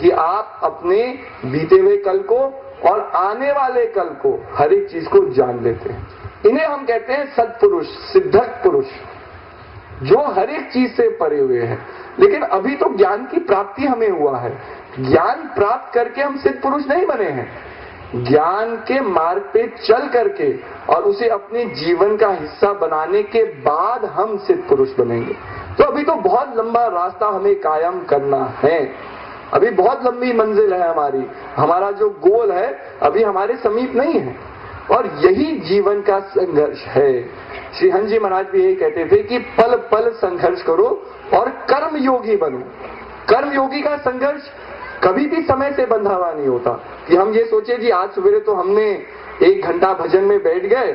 कि आप अपने बीते हुए कल को और आने वाले कल को हर एक चीज को जान लेते हैं। इन्हें हम कहते हैं सत्पुरुष, सिद्धक पुरुष, जो हर एक चीज से परे हुए हैं। लेकिन अभी तो ज्ञान की प्राप्ति हमें हुआ है, ज्ञान प्राप्त करके हम सिद्ध पुरुष नहीं बने हैं। ज्ञान के मार्ग पे चल करके और उसे अपने जीवन का हिस्सा बनाने के बाद हम सिद्ध पुरुष बनेंगे। तो अभी तो बहुत लंबा रास्ता हमें कायम करना है, अभी बहुत लंबी मंजिल है हमारी, हमारा जो गोल है अभी हमारे समीप नहीं है, और यही जीवन का संघर्ष है। श्री हंस जी महाराज भी यही कहते थे कि पल पल संघर्ष करो और कर्म योगी बनो। कर्म योगी का संघर्ष कभी भी समय से बंधा हुआ नहीं होता कि हम ये सोचे कि आज सवेरे तो हमने 1 घंटा भजन में बैठ गए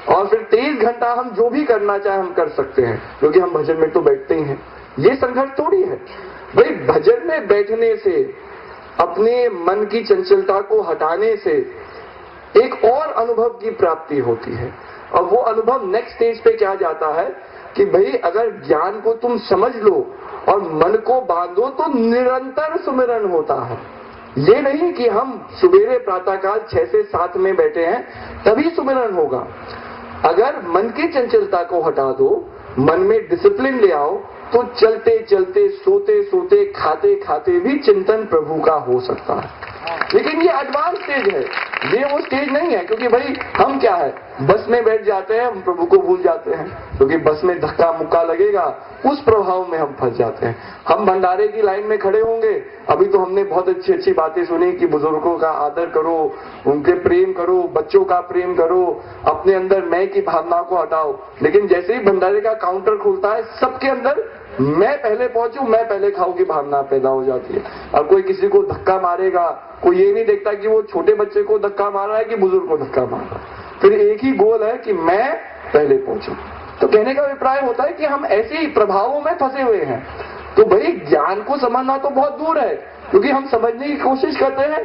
और फिर 23 घंटा हम जो भी करना चाहे हम कर सकते हैं, क्योंकि हम भजन में तो बैठते ही हैं। ये संघर्ष थोड़ी है भाई। भजन में बैठने से, अपने मन की चंचलता को हटाने से एक और अनुभव की प्राप्ति होती है, और वो अनुभव नेक्स्ट स्टेज पे क्या जाता है कि भाई अगर ज्ञान को तुम समझ लो और मन को बांधो तो निरंतर सुमिरन होता है। ये नहीं कि हम सुबेरे प्रातःकाल 6 से 7 में बैठे हैं तभी सुमिरन होगा। अगर मन की चंचलता को हटा दो, मन में डिसिप्लिन ले आओ, तो चलते चलते, सोते सोते, खाते खाते भी चिंतन प्रभु का हो सकता है। लेकिन ये एडवांस स्टेज है, ये वो स्टेज नहीं है, क्योंकि भाई हम क्या है, बस में बैठ जाते हैं, हम प्रभु को भूल जाते हैं, क्योंकि बस में धक्का मुक्का लगेगा, उस प्रभाव में हम फंस जाते हैं। हम भंडारे की लाइन में खड़े होंगे, अभी तो हमने बहुत अच्छी अच्छी बातें सुनी कि बुजुर्गों का आदर करो, उनके प्रेम करो, बच्चों का प्रेम करो, अपने अंदर मैं की भावना को हटाओ। लेकिन जैसे ही भंडारे का काउंटर खुलता है, सबके अंदर मैं पहले पहुंचूं, मैं पहले खाऊं की भावना पैदा हो जाती है। और कोई किसी को धक्का मारेगा, कोई ये नहीं देखता कि वो छोटे बच्चे को धक्का मार रहा है कि बुजुर्ग को धक्का मार रहा है, फिर एक ही गोल है कि मैं पहले पहुंचूं। तो कहने का अभिप्राय होता है कि हम ऐसे ही प्रभावों में फंसे हुए हैं। तो भाई ज्ञान को समझना तो बहुत दूर है, क्योंकि हम समझने की कोशिश करते हैं,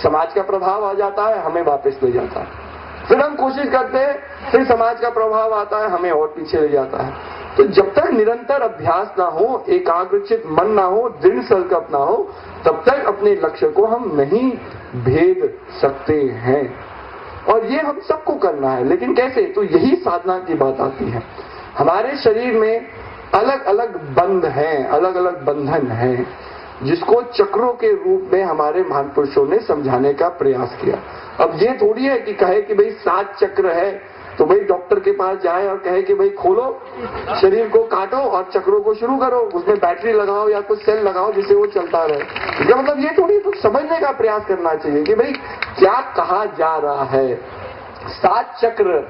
समाज का प्रभाव आ जाता है, हमें वापस ले जाता है, फिर हम कोशिश करते हैं, फिर समाज का प्रभाव आता है, हमें और पीछे ले जाता है। तो जब तक निरंतर अभ्यास ना हो, एकाग्रचित मन ना हो, दृढ़ संकल्प ना हो, तब तक अपने लक्ष्य को हम नहीं भेद सकते हैं। और ये हम सबको करना है, लेकिन कैसे? तो यही साधना की बात आती है। हमारे शरीर में अलग अलग बंध हैं, अलग अलग बंधन हैं, जिसको चक्रों के रूप में हमारे महान पुरुषों ने समझाने का प्रयास किया। अब ये थोड़ी है कि कहे कि भाई 7 चक्र है, तो भाई डॉक्टर के पास जाए और कहे कि भाई खोलो शरीर को, काटो और चक्रों को शुरू करो, उसमें बैटरी लगाओ या कुछ सेल लगाओ जिससे वो चलता रहे। इसका मतलब ये थोड़ी, तो समझने का प्रयास करना चाहिए कि भाई क्या कहा जा रहा है। 7 चक्र,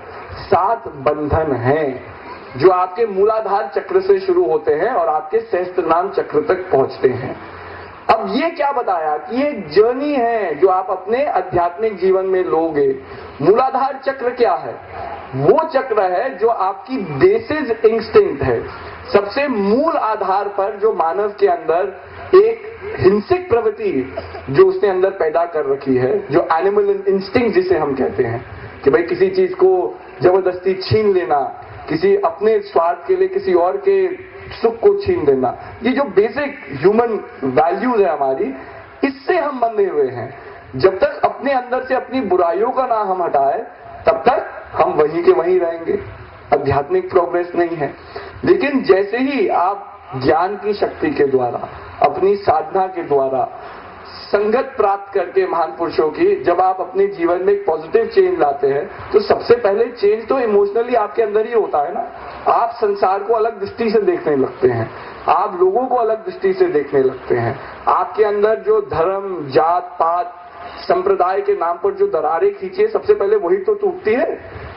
7 बंधन हैं जो आपके मूलाधार चक्र से शुरू होते हैं और आपके सहस्त्रनाम चक्र तक पहुंचते हैं। अब ये क्या बताया कि ये जर्नी है जो आप अपने आध्यात्मिक जीवन में लोगे। मूलाधार चक्र क्या है? वो चक्र है जो आपकी बेसिस इंस्टिंक्ट है, सबसे मूल आधार पर जो मानव के अंदर एक हिंसक प्रवृत्ति जो उसने अंदर पैदा कर रखी है, जो एनिमल इंस्टिंक्ट जिसे हम कहते हैं कि भाई किसी चीज को जबरदस्ती छीन लेना, किसी अपने स्वार्थ के लिए किसी और के सुख को छीन लेना, ये जो बेसिक ह्यूमन वैल्यूज है हमारी, इससे हम बंधे हुए हैं। जब तक अपने अंदर से अपनी बुराइयों का ना हम हटाए, तब तक हम वहीं के वहीं रहेंगे, आध्यात्मिक प्रोग्रेस नहीं है। लेकिन जैसे ही आप ज्ञान की शक्ति के द्वारा, अपनी साधना के द्वारा संगत प्राप्त करके महान पुरुषों की, जब आप अपने जीवन में एक पॉजिटिव चेंज लाते हैं, तो सबसे पहले चेंज तो इमोशनली आपके अंदर ही होता है ना। आप संसार को अलग दृष्टि से देखने लगते हैं, आप लोगों को अलग दृष्टि से देखने लगते हैं। आपके अंदर जो धर्म, जात पात, संप्रदाय के नाम पर जो दरारें खींची है, सबसे पहले वही तो टूटती है।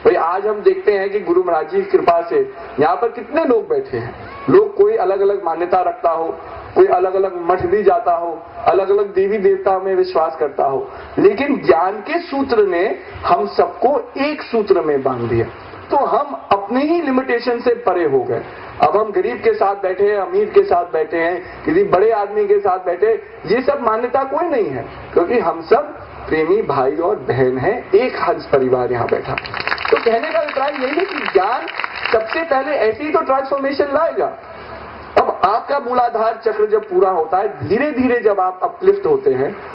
भाई आज हम देखते हैं कि गुरु महाराज जी की कृपा से यहाँ पर कितने लोग बैठे हैं। लोग कोई अलग अलग मान्यता रखता हो, कोई अलग अलग मठ भी जाता हो, अलग अलग देवी देवता में विश्वास करता हो, लेकिन ज्ञान के सूत्र ने हम सबको एक सूत्र में बांध दिया। तो हम अपने ही लिमिटेशन से परे हो गए। अब हम गरीब के साथ बैठे हैं, अमीर के साथ बैठे हैं, किसी बड़े आदमी के साथ बैठे, ये सब मान्यता कोई नहीं है, क्योंकि हम सब प्रेमी भाई और बहन हैं, एक हंस परिवार यहाँ बैठा। तो कहने का अभिप्राय यही है कि ज्ञान सबसे पहले ऐसी ही तो ट्रांसफॉर्मेशन लाएगा। अब आपका मूलाधार चक्र जब पूरा होता है, धीरे धीरे जब आप अपलिफ्ट होते हैं,